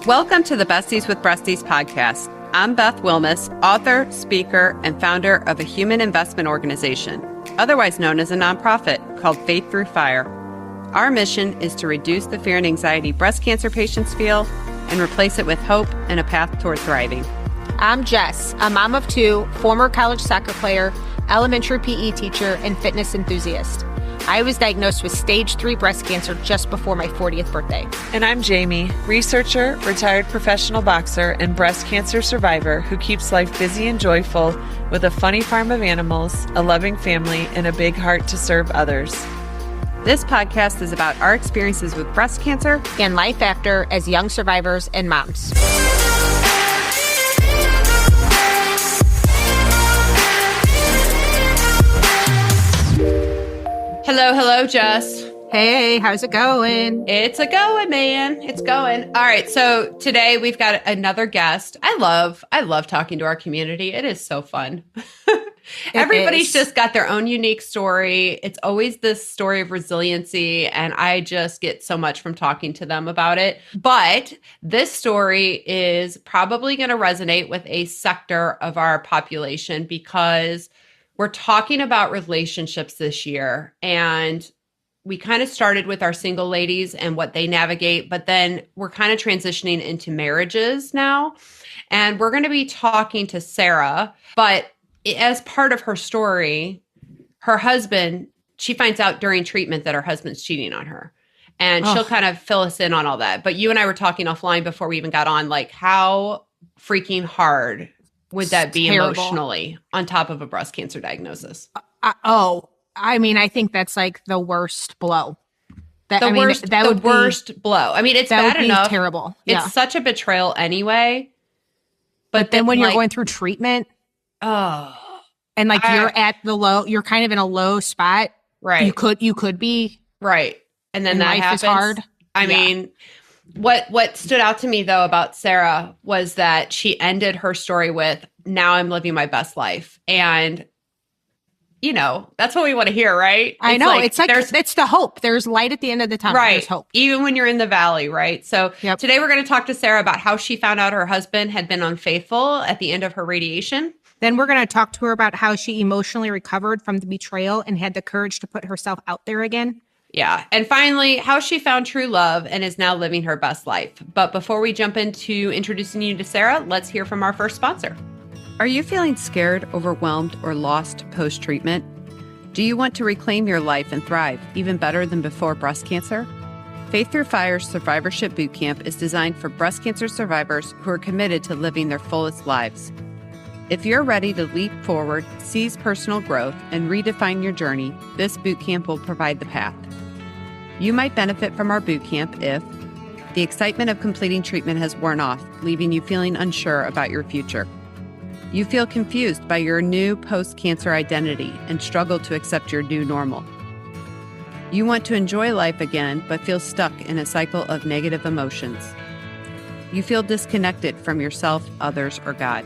Welcome to the Besties with Breasties podcast. I'm Beth Wilmus, author, speaker, and founder of a human investment organization, otherwise known as a nonprofit, called Faith Through Fire. Our mission is to reduce the fear and anxiety breast cancer patients feel and replace it with hope and a path toward thriving. I'm Jess, a mom of two, former college soccer player, elementary PE teacher, and fitness enthusiast. I was diagnosed with stage 3 breast cancer just before my 40th birthday. And I'm Jamie, researcher, retired professional boxer, and breast cancer survivor who keeps life busy and joyful with a funny farm of animals, a loving family, and a big heart to serve others. This podcast is about our experiences with breast cancer And life after as young survivors and moms. Hello, Jess. Hey, how's it going? It's going, man. It's going. All right. So today we've got another guest. I love talking to our community. It is so fun. Everybody's just got their own unique story. It's always this story of resiliency, and I just get so much from talking to them about it. But this story is probably going to resonate with a sector of our population because we're talking about relationships this year, and we kind of started with our single ladies and what they navigate, but then we're kind of transitioning into marriages now. And we're going to be talking to Sarah, but as part of her story, her husband, she finds out during treatment that her husband's cheating on her. And she'll kind of fill us in on all that. But you and I were talking offline before we even got on, like how freaking hard would that be emotionally on top of a breast cancer diagnosis? I think that's like the worst blow. The worst blow. I mean, it's bad enough. Terrible. It's such a betrayal anyway. But then when you're going through treatment, and like you're at the low, you're kind of in a low spot. Right. You could be. Right. And then that life happens. is hard. I mean, what stood out to me though about Sarah was that she ended her story with, "Now I'm living my best life." And you know, that's what we want to hear, right? I know. It's like it's the hope. There's light at the end of the tunnel. Right. There's hope. Even when you're in the valley, right? So Today we're going to talk to Sarah about how she found out her husband had been unfaithful at the end of her radiation. Then we're going to talk to her about how she emotionally recovered from the betrayal and had the courage to put herself out there again. Yeah. And finally, how she found true love and is now living her best life. But before we jump into introducing you to Sarah, let's hear from our first sponsor. Are you feeling scared, overwhelmed, or lost post-treatment? Do you want to reclaim your life and thrive even better than before breast cancer? Faith Through Fire's Survivorship Bootcamp is designed for breast cancer survivors who are committed to living their fullest lives. If you're ready to leap forward, seize personal growth, and redefine your journey, this bootcamp will provide the path. You might benefit from our bootcamp if the excitement of completing treatment has worn off, leaving you feeling unsure about your future. You feel confused by your new post-cancer identity and struggle to accept your new normal. You want to enjoy life again, but feel stuck in a cycle of negative emotions. You feel disconnected from yourself, others, or God.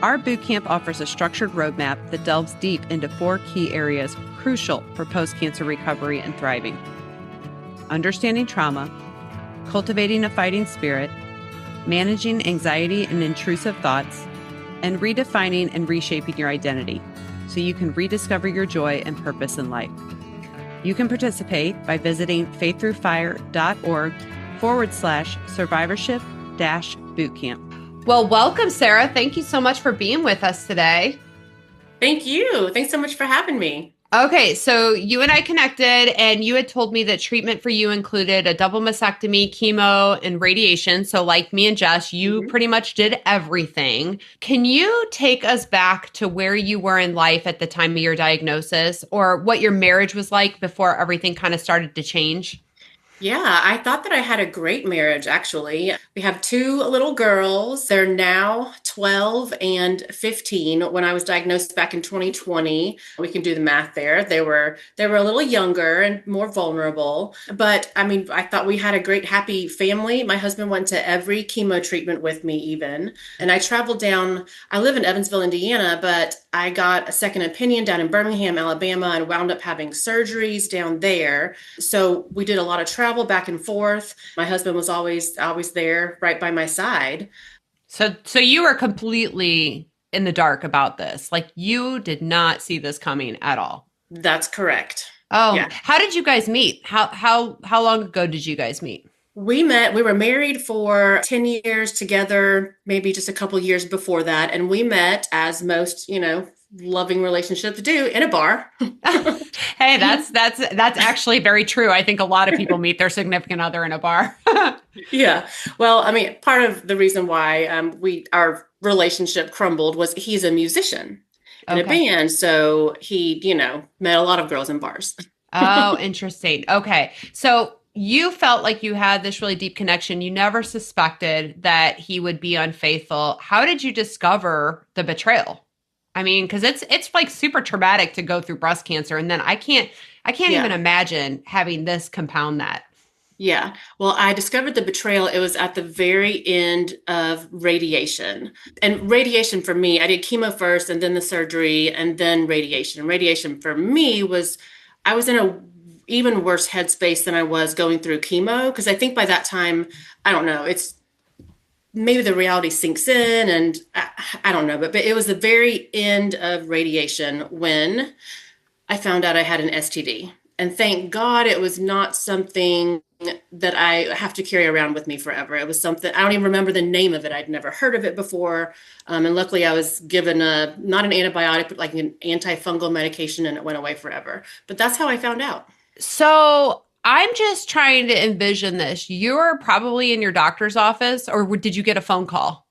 Our bootcamp offers a structured roadmap that delves deep into 4 key areas crucial for post-cancer recovery and thriving: understanding trauma, cultivating a fighting spirit, managing anxiety and intrusive thoughts, and redefining and reshaping your identity so you can rediscover your joy and purpose in life. You can participate by visiting faiththroughfire.org/survivorship-bootcamp. Well, welcome, Sarah. Thank you so much for being with us today. Thank you. Thanks so much for having me. Okay, so you and I connected, and you had told me that treatment for you included a double mastectomy, chemo, and radiation. So like me and Jess, you pretty much did everything. Can you take us back to where you were in life at the time of your diagnosis, or what your marriage was like before everything kind of started to change? Yeah, I thought that I had a great marriage, actually. We have 2 little girls. They're now 12 and 15 when I was diagnosed back in 2020. We can do the math there. They were a little younger and more vulnerable. But I mean, I thought we had a great, happy family. My husband went to every chemo treatment with me, even. And I traveled down, I live in Evansville, Indiana, but I got a second opinion down in Birmingham, Alabama, and wound up having surgeries down there. So we did a lot of travel back and forth. My husband was always there right by my side. So you were completely in the dark about this. Like you did not see this coming at all. That's correct. Oh, Yeah. How did you guys meet? How long ago did you guys meet? We were married for 10 years together, maybe just a couple years before that. And we met, as most, loving relationships do, in a bar. Hey, that's actually very true. I think a lot of people meet their significant other in a bar. Yeah. Well, I mean, part of the reason why our relationship crumbled was he's a musician in a band. So he, met a lot of girls in bars. Oh, interesting. Okay. So you felt like you had this really deep connection. You never suspected that he would be unfaithful. How did you discover the betrayal? I mean, because it's like super traumatic to go through breast cancer, and then I can't even imagine having this compound that. Yeah. Well, I discovered the betrayal. It was at the very end of radiation. And radiation for me, I did chemo first and then the surgery and then radiation. And radiation for me I was in a even worse headspace than I was going through chemo. Because I think by that time, I don't know, it's maybe the reality sinks in and I don't know, but it was the very end of radiation when I found out I had an STD. And thank God it was not something that I have to carry around with me forever. It was something, I don't even remember the name of it. I'd never heard of it before. And luckily I was given not an antibiotic, but like an antifungal medication, and it went away forever. But that's how I found out. So I'm just trying to envision this. You were probably in your doctor's office, or did you get a phone call?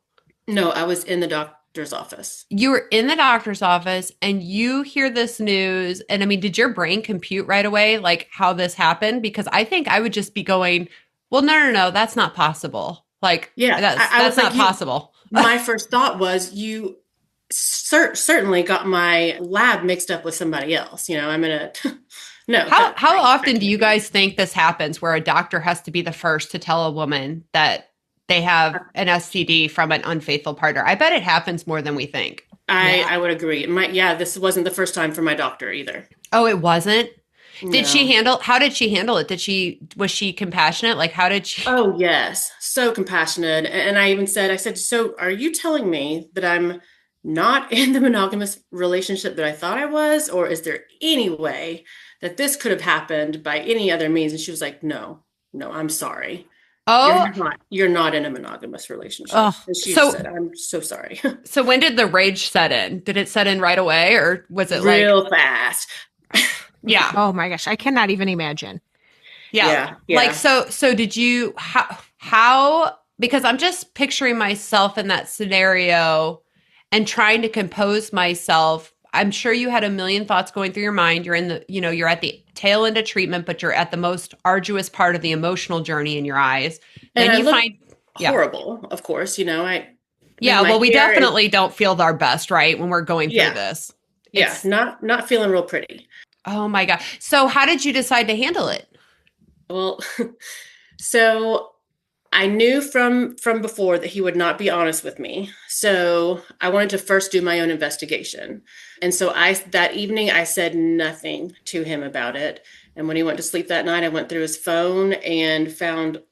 No, I was in the doctor's office. You were in the doctor's office and you hear this news. And I mean, did your brain compute right away, like how this happened? Because I think I would just be going, well, no, that's not possible. Like, yeah, that's not possible. My first thought was you certainly got my lab mixed up with somebody else. I'm going to... No. How often do you guys think this happens where a doctor has to be the first to tell a woman that they have an STD from an unfaithful partner? I bet it happens more than we think. I would agree. This wasn't the first time for my doctor either. Oh, it wasn't? No. How did she handle it? Was she compassionate? Like, how did she? Oh, yes. So compassionate. And I said, so are you telling me that I'm not in the monogamous relationship that I thought I was? Or is there any way that this could have happened by any other means? And she was like, no, I'm sorry. Oh, you're not in a monogamous relationship. Oh, and she said, I'm so sorry. So when did the rage set in? Did it set in right away, or was it real fast? Yeah. Oh my gosh. I cannot even imagine. Yeah. Like, so did you, how, because I'm just picturing myself in that scenario and trying to compose myself. I'm sure you had a million thoughts going through your mind. You're you're at the tail end of treatment, but you're at the most arduous part of the emotional journey in your eyes. And you find horrible, of course, we definitely don't feel our best, right? When we're going through this. It's not feeling real pretty. Oh my God. So how did you decide to handle it? Well, so I knew from before that he would not be honest with me. So I wanted to first do my own investigation. And so that evening, I said nothing to him about it. And when he went to sleep that night, I went through his phone and found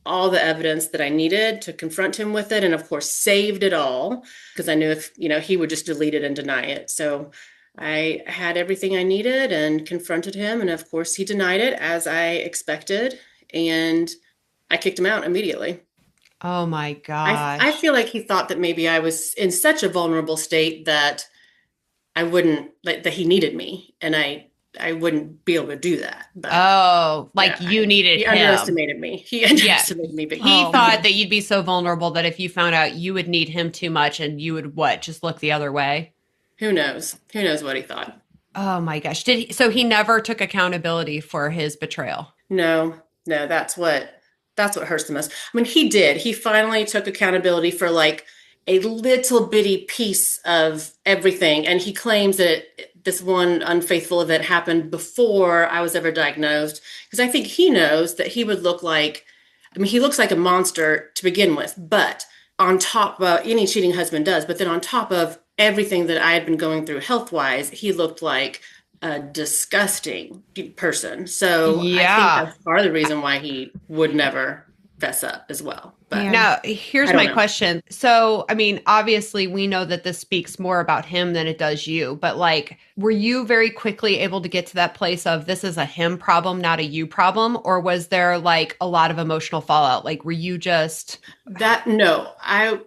all the evidence that I needed to confront him with it. And of course, saved it all because I knew if, he would just delete it and deny it. So I had everything I needed and confronted him. And of course, he denied it as I expected. And I kicked him out immediately. Oh my gosh. I feel like he thought that maybe I was in such a vulnerable state that I wouldn't, that he needed me. And I wouldn't be able to do that. But, you needed him. He underestimated me. He underestimated me. But he thought that you'd be so vulnerable that if you found out you would need him too much and you would just look the other way? Who knows? Who knows what he thought? Oh my gosh. So he never took accountability for his betrayal? No, that's what hurts the most. I mean, he did. He finally took accountability for like a little bitty piece of everything. And he claims that this one unfaithful event happened before I was ever diagnosed, because I think he knows that he would look like, I mean, he looks like a monster to begin with, but on top of any cheating husband does, but then on top of everything that I had been going through health-wise, he looked like a disgusting person. So I think that's part of the reason why he would never fess up as well. But now, here's my question. So, I mean, obviously, we know that this speaks more about him than it does you. But like, were you very quickly able to get to that place of this is a him problem, not a you problem? Or was there like a lot of emotional fallout? Like, were you just No, I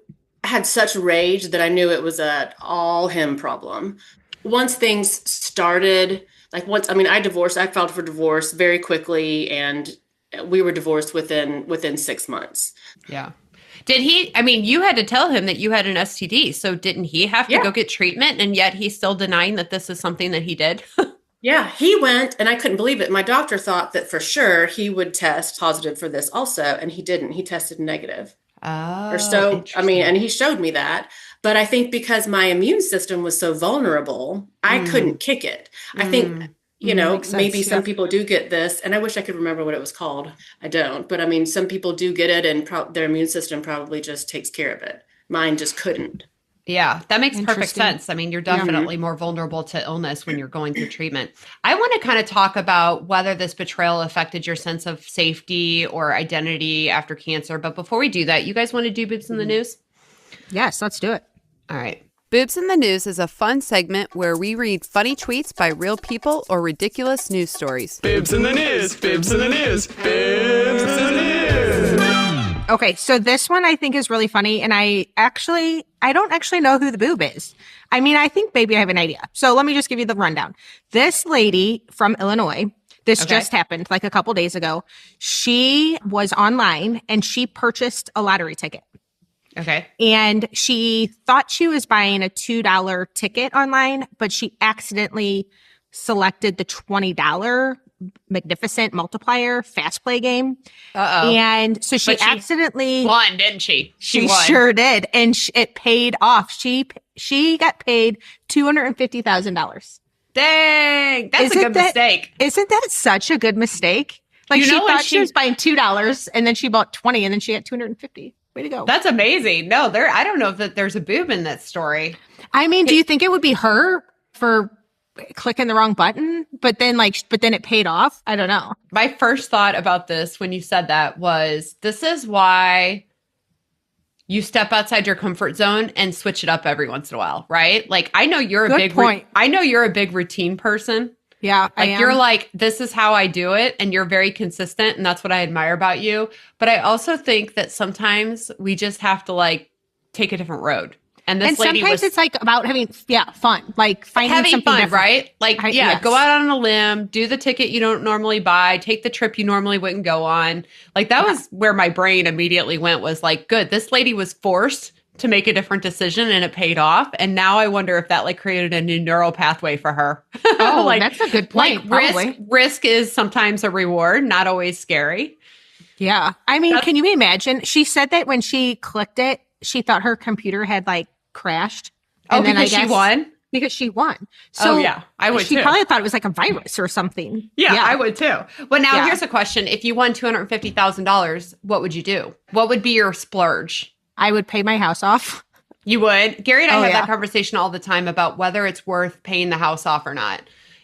had such rage that I knew it was a all him problem. Once things started, I filed for divorce very quickly, and we were divorced within 6 months. Yeah. Did he, I mean, you had to tell him that you had an STD. So didn't he have to go get treatment? And yet he's still denying that this is something that he did? Yeah, he went, and I couldn't believe it. My doctor thought that for sure he would test positive for this also, and he didn't. He tested negative. Oh, or so. I mean, and he showed me that. But I think because my immune system was so vulnerable, I couldn't kick it. I think, maybe some people do get this, and I wish I could remember what it was called. I don't. But I mean, some people do get it, and their immune system probably just takes care of it. Mine just couldn't. Yeah, that makes perfect sense. I mean, you're definitely more vulnerable to illness when you're going through treatment. I want to kind of talk about whether this betrayal affected your sense of safety or identity after cancer. But before we do that, you guys want to do Boobs in the News? Yes, let's do it. All right. Boobs in the News is a fun segment where we read funny tweets by real people or ridiculous news stories. Boobs in the News, Boobs in the News, Boobs in the News. Okay, so this one I think is really funny, and I don't actually know who the boob is. I mean, I think maybe I have an idea. So let me just give you the rundown. This lady from Illinois, this just happened like a couple days ago. She was online and she purchased a lottery ticket. Okay. And she thought she was buying a $2 ticket online, but she accidentally selected the $20 Magnificent Multiplier Fast Play game. Uh-oh. And so she accidentally won, didn't she? She won. Sure did. And it paid off. She got paid $250,000. Dang. That's a good mistake. Isn't that such a good mistake? Like, she thought she was buying $2 and then she bought 20 and then she got 250. Way to go. That's amazing. No, I don't know that there's a boob in that story. I mean, do you think it would be her for clicking the wrong button, but then it paid off? I don't know. My first thought about this when you said that was, this is why you step outside your comfort zone and switch it up every once in a while, right? Like, I know you're I know you're a big routine person. Yeah, like you're like, this is how I do it, and you're very consistent, and that's what I admire about you. But I also think that sometimes we just have to like take a different road. And this lady sometimes it's like about having fun, like finding something fun, different. right? Like go out on a limb, do the ticket you don't normally buy, take the trip you normally wouldn't go on. Like that was where my brain immediately went, was like, good, this lady was forced to make a different decision and it paid off. And now I wonder if that like created a new neural pathway for her. Oh, like, that's a good point. Like risk is sometimes a reward, not always scary. Yeah. I mean, can you imagine? She said that when she clicked it, she thought her computer had like crashed. And then she won? Because she won. So I would She probably thought it was like a virus or something. Yeah, I would too. Well, now here's a question. If you won $250,000, what would you do? What would be your splurge? I would pay my house off. You would? Gary and I have that conversation all the time about whether it's worth paying the house off or not.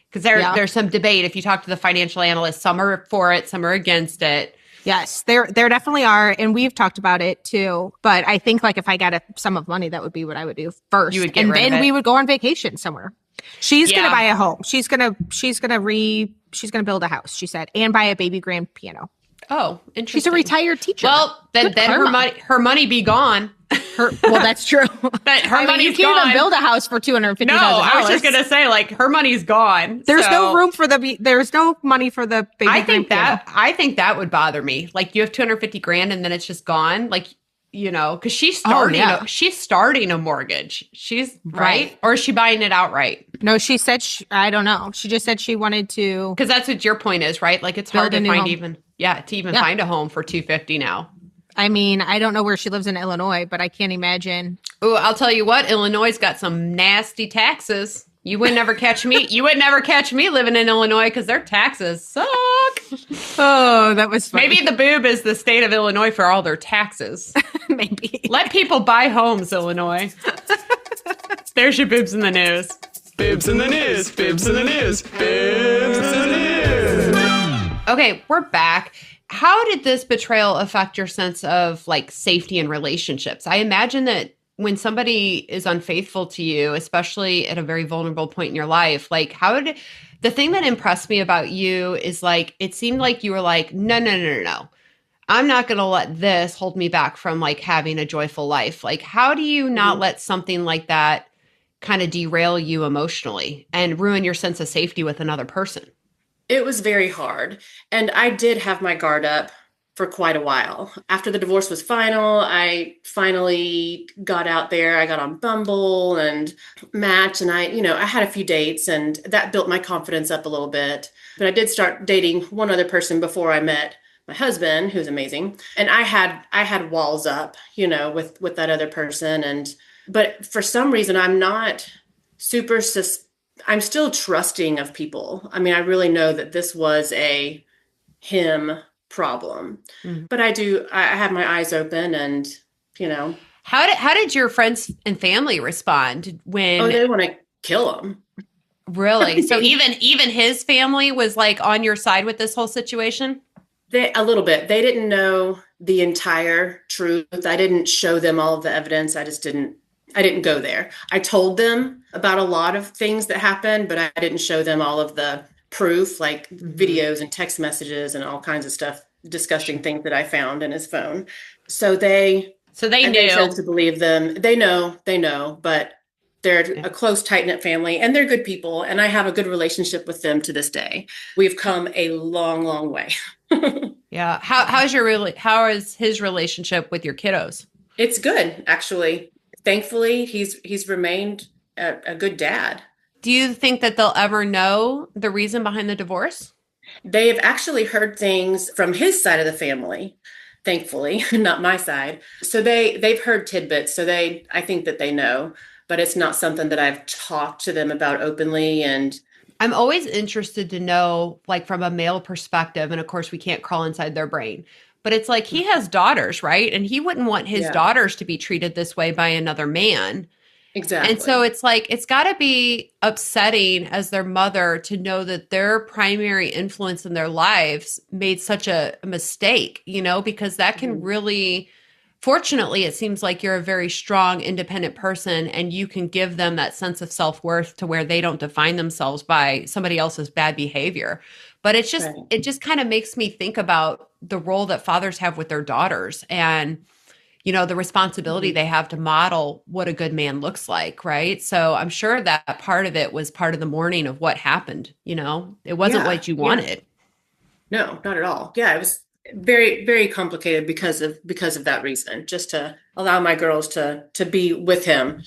Because there's some debate. If you talk to the financial analysts, some are for it, some are against it. Yes, there definitely are. And we've talked about it too. But I think like if I got a sum of money, that would be what I would do first. You would get rid of it. And then we would go on vacation somewhere. She's going to buy a home. She's going to build a house, she said, and buy a baby grand piano. Oh, interesting. She's a retired teacher. Well, then her money be gone. Well, that's true. But her money's you can't even build a house for $250,000. No, I was just gonna say, like, her money's gone. There's no room for there's no money for the baby. I think that would bother me. Like, you have $250,000 and then it's just gone. Like, you know, because she's starting a mortgage. She's right, or is she buying it outright? No, she said I don't know. She just said she wanted to, because that's what your point is, right? Like, it's hard to find find a home for $250,000 now. I mean, I don't know where she lives in Illinois, but I can't imagine. Oh, I'll tell you what, Illinois' got some nasty taxes. You would never catch me. You would never catch me living in Illinois because their taxes suck. Oh, that was funny. Maybe the boob is the state of Illinois for all their taxes. Maybe. Let people buy homes, Illinois. There's your boobs in the news. Bibs in the news. Bibs in the news. Bibs in the news. Okay, we're back. How did this betrayal affect your sense of like safety in relationships? I imagine that when somebody is unfaithful to you, especially at a very vulnerable point in your life, like the thing that impressed me about you is like, it seemed like you were like, no. I'm not going to let this hold me back from like having a joyful life. Like, how do you not let something like that kind of derail you emotionally and ruin your sense of safety with another person? It was very hard. And I did have my guard up for quite a while. After the divorce was final, I finally got out there. I got on Bumble and Match, and I had a few dates, and that built my confidence up a little bit. But I did start dating one other person before I met my husband, who's amazing. And I had walls up, with that other person. But for some reason, I'm not super I'm still trusting of people. I mean, I really know that this was a him problem, but I have my eyes open, and How did your friends and family respond when? they want to kill him. Really? So even his family was like on your side with this whole situation? A little bit. They didn't know the entire truth. I didn't show them all of the evidence. I didn't go there. I told them about a lot of things that happened, but I didn't show them all of the proof, like videos and text messages and all kinds of stuff, disgusting things that I found in his phone. So they knew. They chose to believe them. They know, but they're a close, tight-knit family, and they're good people, and I have a good relationship with them to this day. We've come a long, long way. Yeah. How is his relationship with your kiddos? It's good, actually. Thankfully, he's remained a good dad. Do you think that they'll ever know the reason behind the divorce? They have actually heard things from his side of the family, thankfully, not my side. So they've heard tidbits. So I think that they know, but it's not something that I've talked to them about openly. And I'm always interested to know, like from a male perspective, and of course we can't crawl inside their brain, but it's like he has daughters, right? And he wouldn't want his daughters to be treated this way by another man. Exactly. And so it's like, it's got to be upsetting as their mother to know that their primary influence in their lives made such a mistake, because that can really, fortunately, it seems like you're a very strong, independent person, and you can give them that sense of self-worth to where they don't define themselves by somebody else's bad behavior. But it just kind of makes me think about the role that fathers have with their daughters and the responsibility they have to model what a good man looks like, right? So I'm sure that part of it was part of the mourning of what happened, It wasn't what you wanted. No, not at all. Yeah, it was very, very complicated because of that reason. Just to allow my girls to be with him,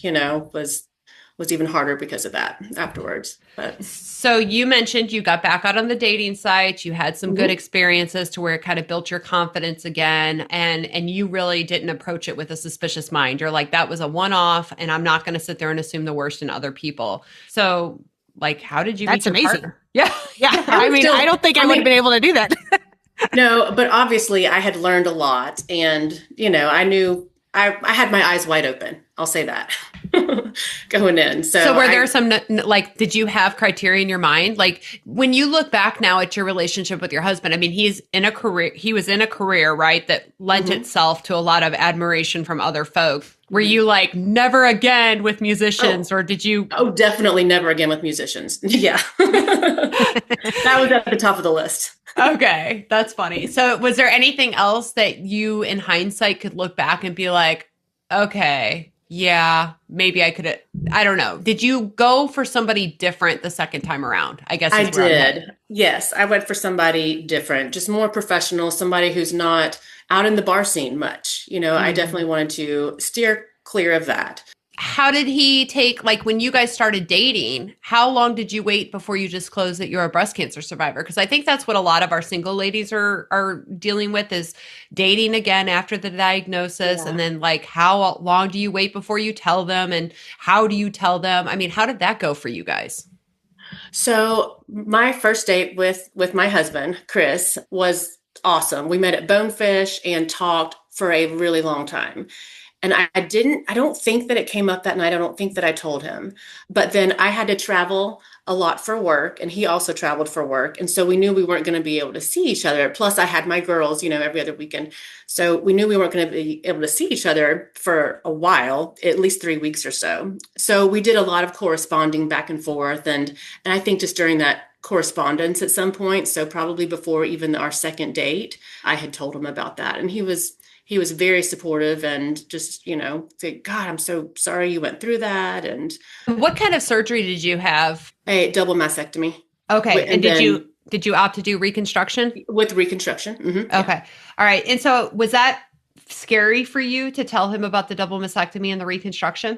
was even harder because of that afterwards. But so you mentioned you got back out on the dating site. You had some good experiences to where it kind of built your confidence again. And you really didn't approach it with a suspicious mind. You're like, that was a one-off, and I'm not going to sit there and assume the worst in other people. So like, how did you meet your amazing. Partner? Yeah. Yeah. I don't think I would have been able to do that. No, but obviously I had learned a lot, and, I knew I had my eyes wide open. I'll say that going in. So were there some, like, did you have criteria in your mind? Like when you look back now at your relationship with your husband, I mean, he was in a career, right, that lent itself to a lot of admiration from other folk. Were you like, never again with musicians, or did you? Oh, definitely never again with musicians. Yeah. That was at the top of the list. Okay. That's funny. So was there anything else that you in hindsight could look back and be like, okay, yeah, maybe I could, I don't know. Did you go for somebody different the second time around? I guess I did. Yes. I went for somebody different, just more professional, somebody who's not out in the bar scene much. I definitely wanted to steer clear of that. how did he take, like when you guys started dating, how long did you wait before you disclosed that you're a breast cancer survivor? Because I think that's what a lot of our single ladies are dealing with, is dating again after the diagnosis. Yeah. And then like, how long do you wait before you tell them? And how do you tell them? I mean, how did that go for you guys? So my first date with my husband, Chris, was awesome. We met at Bonefish and talked for a really long time. And I don't think that it came up that night. I don't think that I told him. But then I had to travel a lot for work, and he also traveled for work. And so we knew we weren't going to be able to see each other. Plus, I had my girls, every other weekend. So we knew we weren't going to be able to see each other for a while, at least 3 weeks or so. So we did a lot of corresponding back and forth. And I think just during that correspondence at some point, so probably before even our second date, I had told him about that. And he was very supportive and just, say, God, I'm so sorry you went through that. And What kind of surgery did you have? a double mastectomy. Okay. And then did you opt to do reconstruction? with reconstruction? Yeah. Okay. All right. And so was that scary for you to tell him about the double mastectomy and the reconstruction?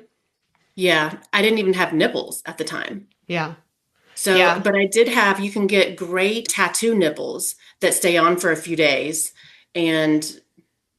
Yeah, I didn't even have nipples at the time. Yeah. So, Yeah. but I did have, you can get great tattoo nipples that stay on for a few days. And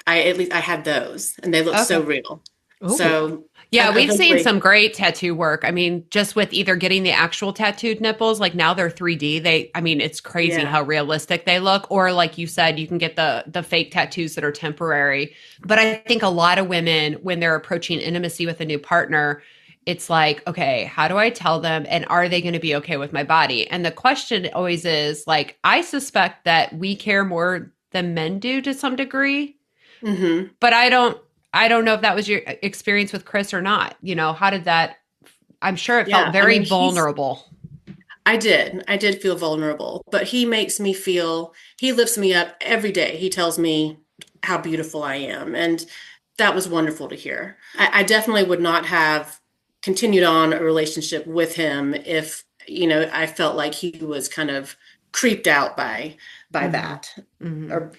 I had those, and they look so Okay. real. Ooh. So Yeah, we've seen hopefully- some great tattoo work. I mean, just with either getting the actual tattooed nipples, like now they're 3D. It's crazy Yeah. how realistic they look. Or like you said, you can get the fake tattoos that are temporary. But I think a lot of women, when they're approaching intimacy with a new partner, it's like, okay, how do I tell them? And are they going to be okay with my body? And the question always is like, I suspect that we care more than men do to some degree. Mhm. But I don't know if that was your experience with Chris or not. How did that, I'm sure it Yeah, felt very he's- vulnerable. I did feel vulnerable, but he makes me feel, he lifts me up every day. He tells me how beautiful I am. And that was wonderful to hear. I definitely would not have continued on a relationship with him if, I felt like he was kind of creeped out by that. Or,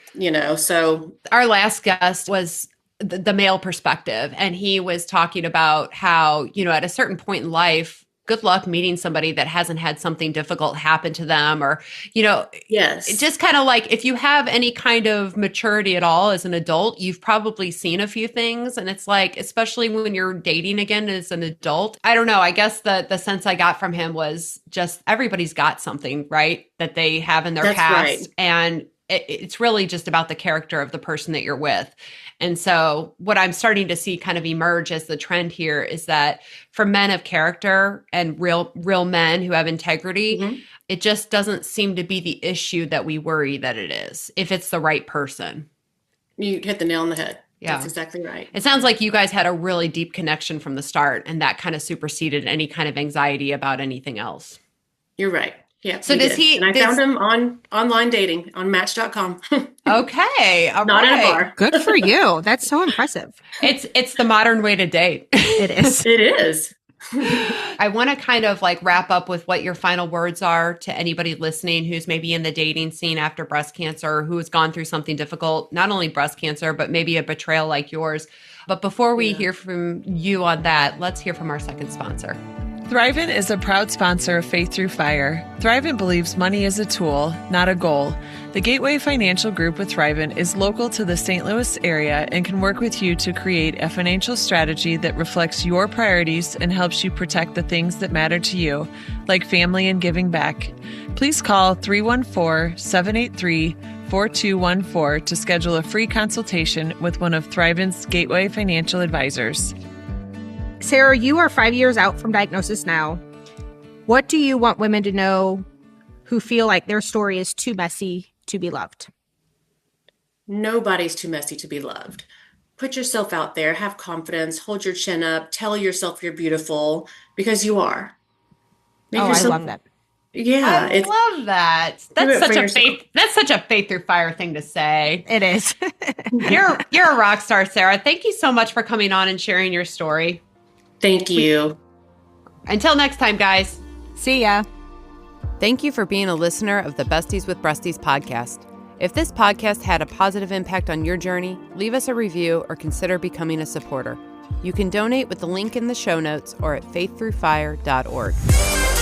so Our last guest was the male perspective, and he was talking about how, at a certain point in life, good luck meeting somebody that hasn't had something difficult happen to them, or, yes. it just kind of like, if you have any kind of maturity at all as an adult, you've probably seen a few things. And it's like, especially when you're dating again as an adult, I don't know. I guess the sense I got from him was just everybody's got something, right, that they have in their That's past. right. And it's really just about the character of the person that you're with. And so what I'm starting to see kind of emerge as the trend here is that for men of character and real men who have integrity, Mhm. it just doesn't seem to be the issue that we worry that it is, if it's the right person. You hit the nail on the head. Yeah. That's exactly right. It sounds like you guys had a really deep connection from the start, and that kind of superseded any kind of anxiety about anything else. You're right. Yeah. So we does did. he- And I does- found him on online dating on Match.com. Okay. All Not in a right. bar. Good for you. That's so impressive. It's the modern way to date. It is. It is. I want to kind of like wrap up with what your final words are to anybody listening who's maybe in the dating scene after breast cancer, who has gone through something difficult, not only breast cancer, but maybe a betrayal like yours. But before we hear from you on that, let's hear from our second sponsor. Thriven is a proud sponsor of Faith Through Fire. Thriven believes money is a tool, not a goal. The Gateway Financial Group with Thriven is local to the St. Louis area and can work with you to create a financial strategy that reflects your priorities and helps you protect the things that matter to you, like family and giving back. Please call 314-783-4214 to schedule a free consultation with one of Thriven's Gateway Financial Advisors. Sarah, you are 5 years out from diagnosis now. What do you want women to know who feel like their story is too messy to be loved? Nobody's too messy to be loved. Put yourself out there, have confidence, hold your chin up, tell yourself you're beautiful, because you are. Make I yourself- love that. Yeah, I love that. Do That's it for such a yourself. faith. That's such a Faith Through Fire thing to say. It is. You're a rock star, Sarah. Thank you so much for coming on and sharing your story. thank you. Until next time, guys. See ya. Thank you for being a listener of the Besties with Breasties podcast. If this podcast had a positive impact on your journey, leave us a review or consider becoming a supporter. You can donate with the link in the show notes or at faiththroughfire.org.